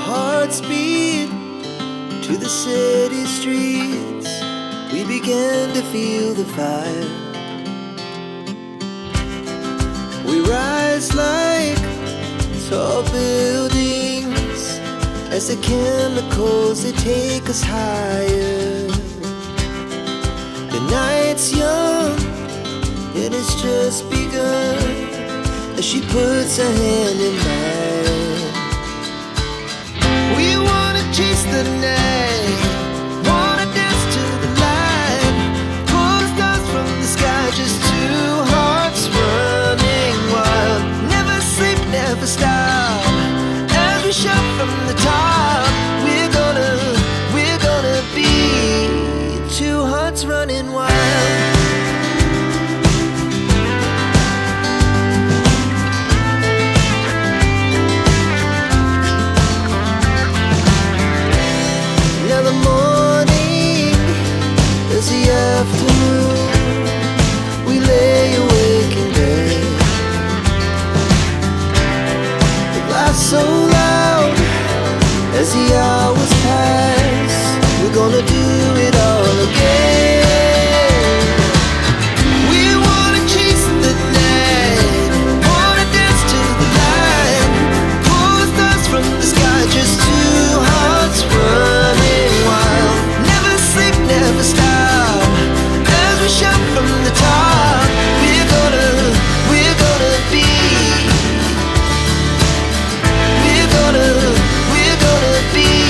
hearts beat to the city streets. We began to feel the fire. We rise like tall buildings as the chemicals, they take us higher. The night's young, it has just begun as she puts her hand in mine. We wanna chase the night, wanna dance to the light, pull the stars from the sky, just two hearts running wild. Never sleep, never stop, as we shout from the top. We're gonna be two hearts running wild. Afternoon, we lay awake in bed. It laughs so loud as the hours pass. We're gonna do it all again. We wanna chase the night, wanna dance to the light, pull the stars from the sky, just two hearts running wild. Never sleep, never stop, shout from the top. We're gonna be, we're gonna be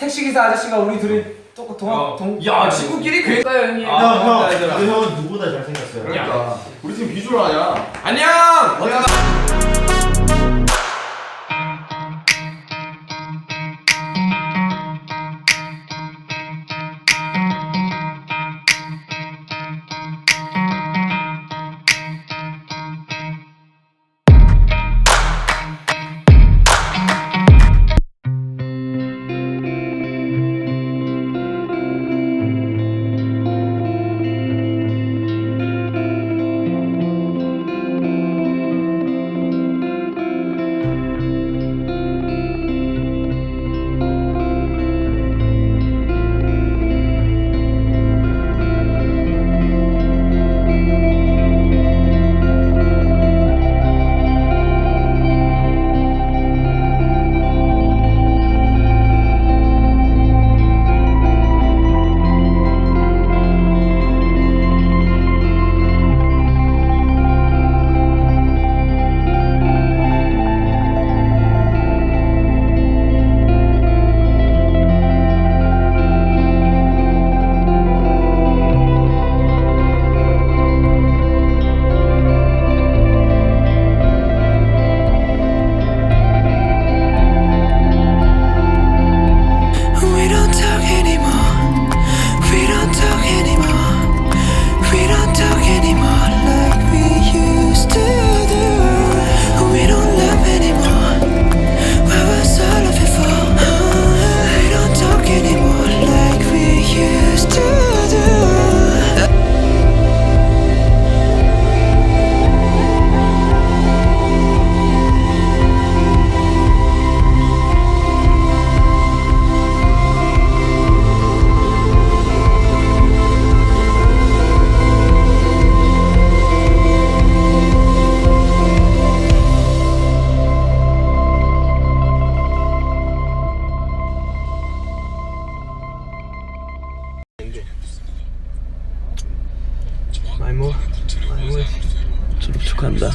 택시기사 아저씨가 우리 둘이 야 친구끼리 그랬어요 형님. 형은 누구보다 잘생겼어요. 그러니까 우리 팀 비주얼 아니야. 안녕. 마이모 졸업 축하한다.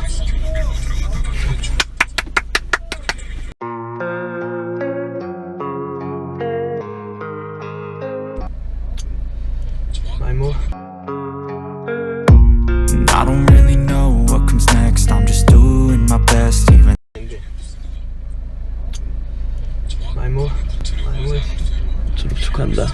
마이모. I don't really know what comes next. I'm just doing my best even. 마이모 졸업 축하한다.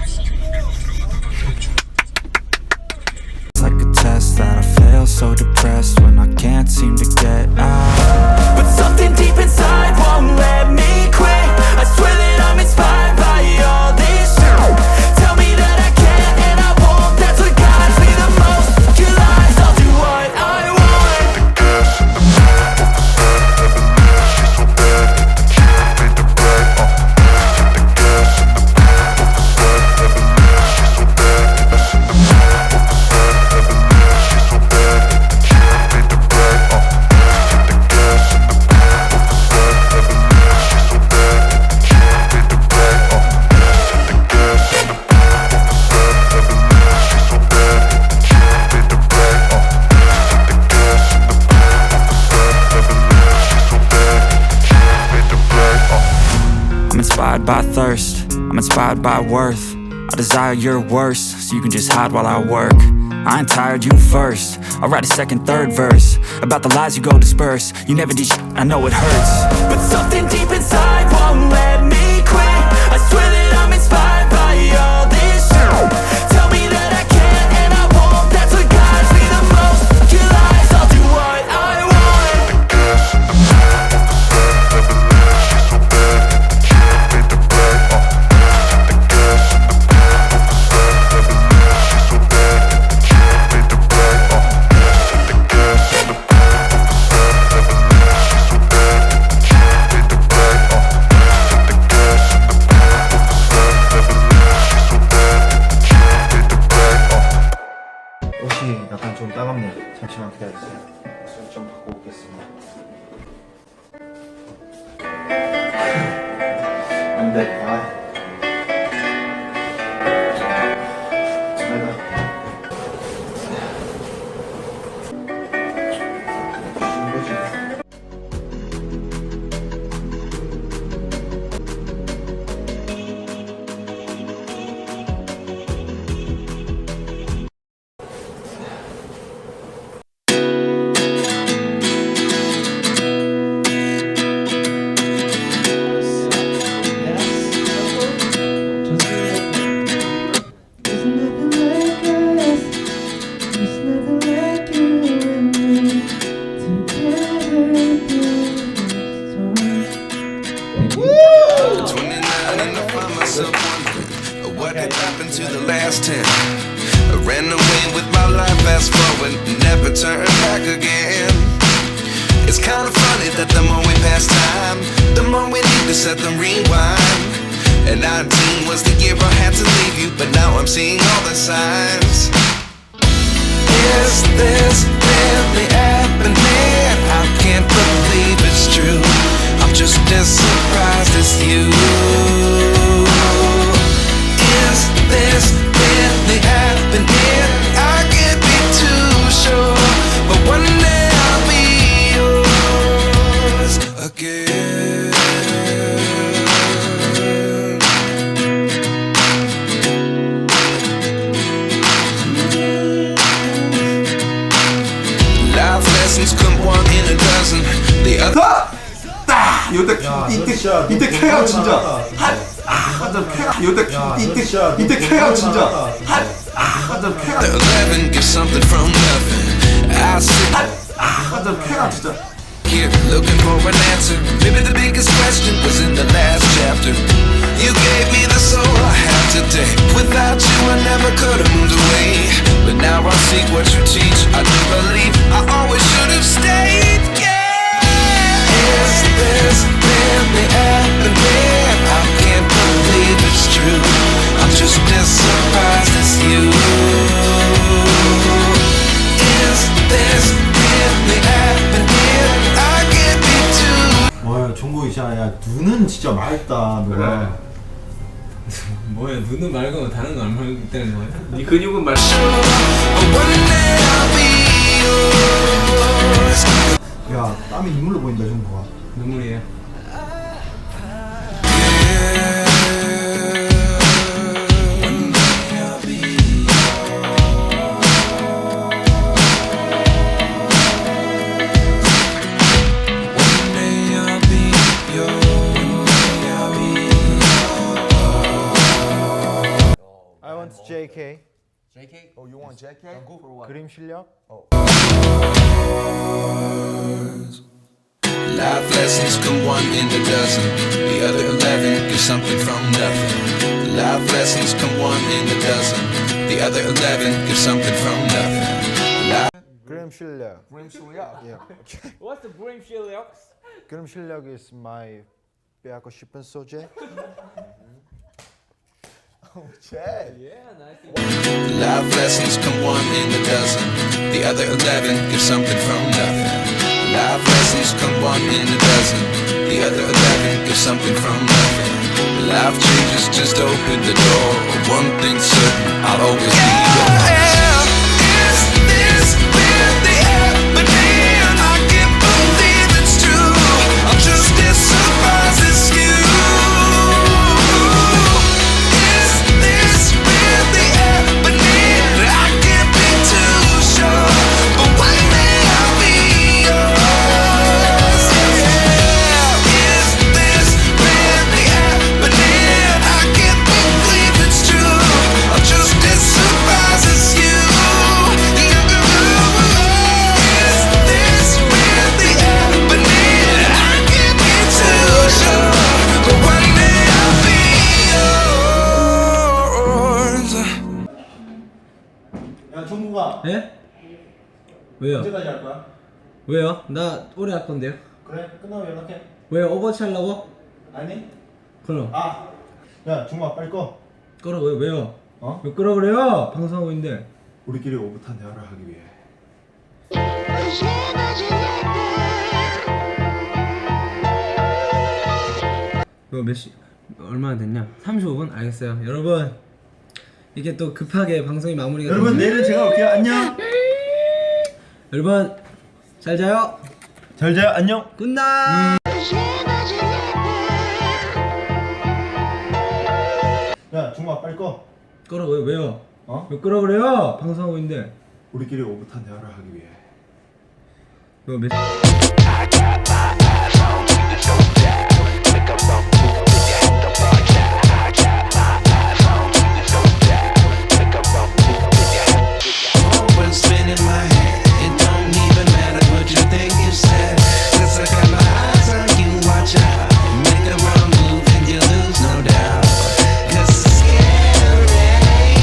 It's like a test that I fail, so depressed when I can't seem to get out. But something deep inside won't let me quit. I swear that I'm inspired by all this shit. Tell me that I can't and I won't. That's what guides me the most. Your lies, I'll do what I want. I'm inspired by thirst, I'm inspired by worth. I desire your worst, so you can just hide while I work. I ain't tired, you first. I'll write a second, third verse about the lies you go disperse. You never did shit, I know it hurts. But something deep inside won't let me quit. I swear that I'm inspired by all this shit. Tell me that I can't and I won't. That's what guides me the most. Your lies, I'll do what I want. 옷이 약간 좀 따갑네요. 잠시만 기다려주세요. 옷을 좀 바꿔 오겠습니다. 안돼. to the last 10. I ran away with my life, fast forward, never turn back again. It's kind of funny that the more we pass time, the more we need to set them rewind. And 19 was the year I had to leave you, but now I'm seeing all the signs. Is this really happening? I can't believe it's true. I'm just as surprised as you. Is this really happening? I can't be too sure, but one day I'll be yours again. Life lessons come one in a dozen. The other. 이때 쾌감 진짜. 이때 쾌감 진짜. The 11 gives something from nothing. I sit 쾌감 진짜. here looking for an answer. Maybe the biggest question was in the last chapter. You gave me the soul I have today. Without you I never could have moved away. But now I see what you teach. I do believe I always should have stayed. Yeah. Is this really happening? I can't believe it's true. I'm just as surprised as you. Is this really happening? I can't be too. 와, 종국이 진짜 야 눈은 진짜 맑다. 그래. 뭐야, 눈은 맑으면 다른 거 안 맑기 때문에 뭐야? 네 근육은 맑. 야, 땀이 눈물로 보인다, 종국아. 눈물이에요. I want JK. JK? Oh, you want JK? For what? 그림 실력? Life lessons come one in a dozen. The other 11 give something from nothing. Life lessons come one in a dozen. The other 11 give something from nothing. 그림 실력. 그림 실력? Yeah. Okay. What's the brain 실력? 그림 실력 is my 빼앗고 싶은 소재. Yeah, nice. Life lessons come one in a dozen. The other 11 give something from nothing. Life lessons come one in a dozen. The other 11 give something from nothing. Life changes just open the door. One thing's certain, I'll always be yours. Is this really happening? I can't believe it's true. I'm just as surprised as you. Is this really happening? I can't be too sure, but one day I'll be yours. Yeah. Is this really happening? I can't believe it's true. I'm just as surprised as you. Is this really happening? I can't be too sure, but one day I'll be yours. 야, 종국아. 예? 왜요? 언제까지 할 거야? 왜요? 나 오래 할 건데요. 그래, 끝나면 연락해. 왜요? 오버워치 하려고? 아니? 그럼. 아, 야, 종국아 빨리 꺼. 끄라. 왜요? 어? 왜 끄라 그래요? 방송하고 있는데. 우리끼리 오붓한 대화를 하기 위해. 너 몇 시? 얼마나 됐냐? 35분? 알겠어요. 여러분, 이게 또 급하게 방송이 마무리가 여러분, 내일은 제가 올게요. 안녕. 여러분, 잘 자요. 잘 자요. 안녕. 굿나잇. 야, 종국아 빨리 꺼. 끄라. 왜요? 어? 왜 끄라 그래요? 방송하고 있는데. 우리끼리 오붓한 대화를 하기 위해. 너 몇? Always spinning my head. It don't even matter what you think you said. 'Cause I got my eyes on you, watch out. Make a wrong move and you lose, no doubt. 'Cause it's scary.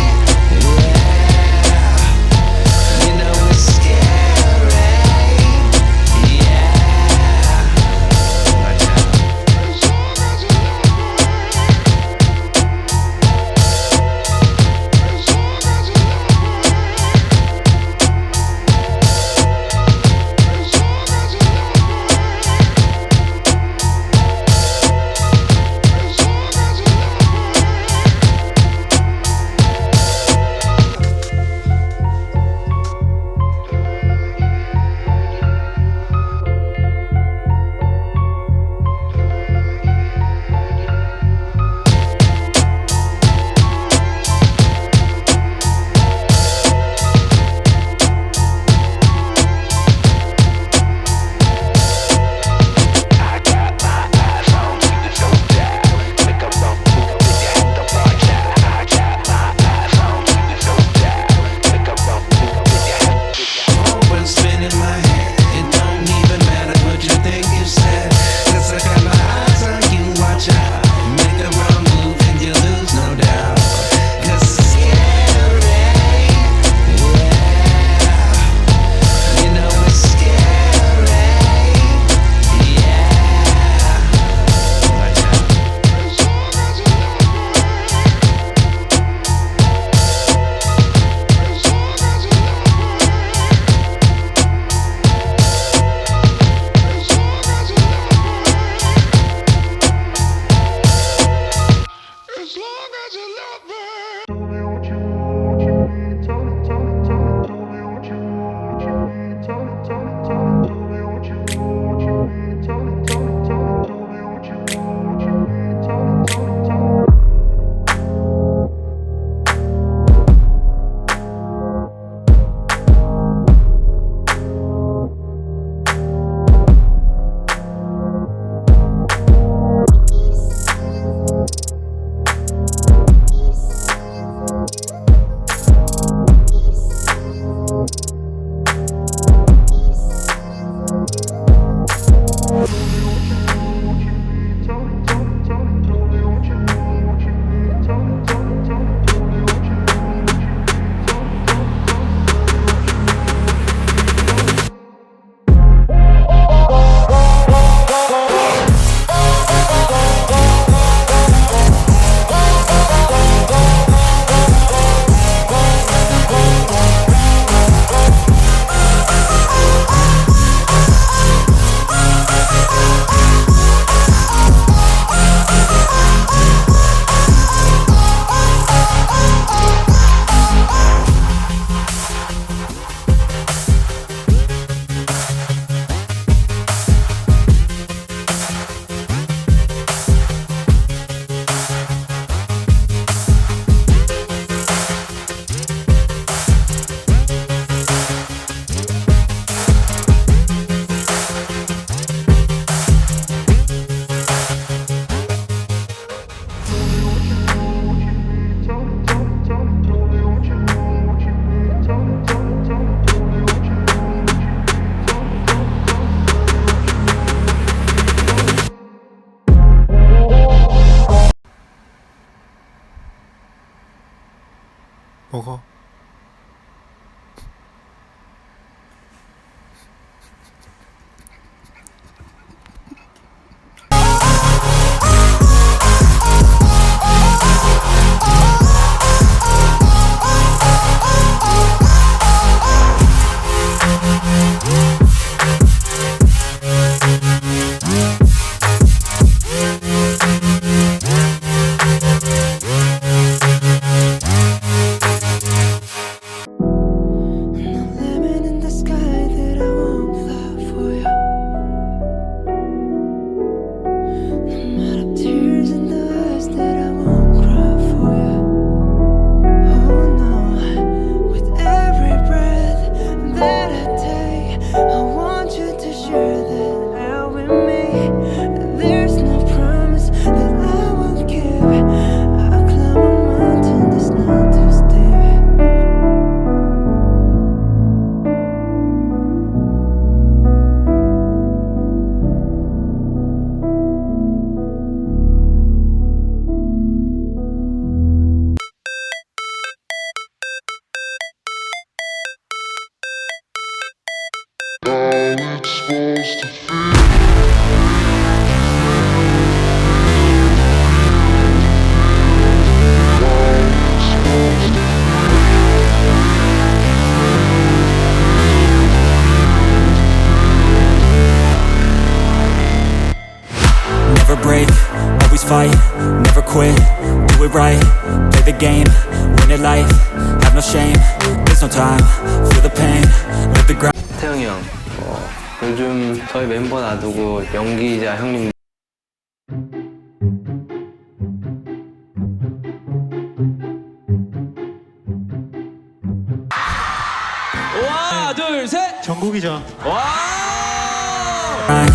먹어. Never break, always fight, never quit, do it right, play the game, win it life, have no shame, there's no time, feel the pain, live the grind. 태형이 형, 요즘 저희 멤버 놔두고 연기자 형님 하나 둘 셋. 정국이죠. I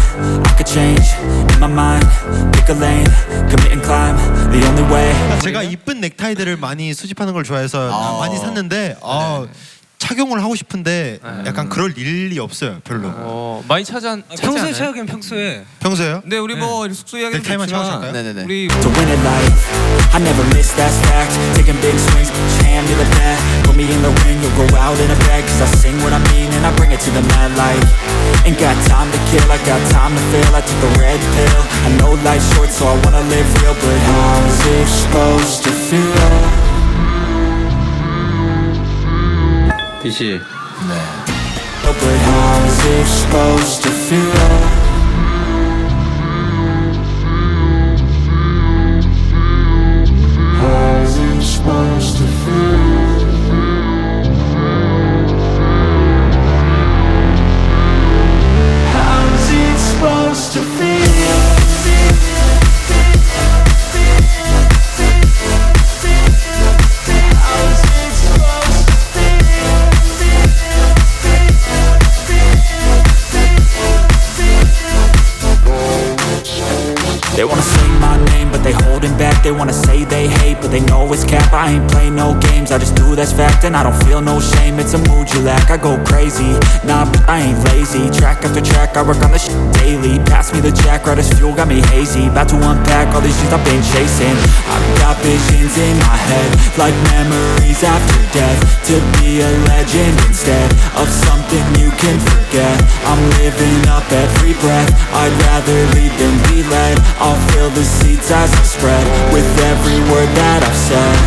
could change in my mind, pick a lane, commit and climb, the only way. 제가 이쁜 넥타이들을 많이 수집하는 걸 좋아해서 많이 샀는데 착용을 하고 싶은데 약간 그럴 일이 없어요, 별로. 많이 찾지 평소에 않아요? 최악은 평소에. 평소에요? 네, 우리 뭐 숙소 이야기도 넥타이만 좋지만 찾으실까요? 네네네. 우리 To win at life, I never miss, that's fact. Taking big swings, hand me the bat. Put me in the ring, you'll go out in a bag. Cause I sing what I mean and I bring it to the mad light. Ain't got time to kill, I got time to feel. I took the red pill, I know life's short so I wanna live real. But how is it supposed to feel? DC Oh, but how is it supposed to feel? cap. I ain't play no games, I just do that's fact. And I don't feel no shame, it's a mood you lack. I go crazy, nah, but I ain't lazy. Track after track, I work on this shit daily. Pass me the jack, right as fuel, got me hazy. About to unpack all these shit I've been chasing. I've got visions in my head, like memories after death. To be a legend instead of something you can forget. I'm living up every breath, I'd rather lead than be led. I'll fill the seats as I spread with every word that I've said.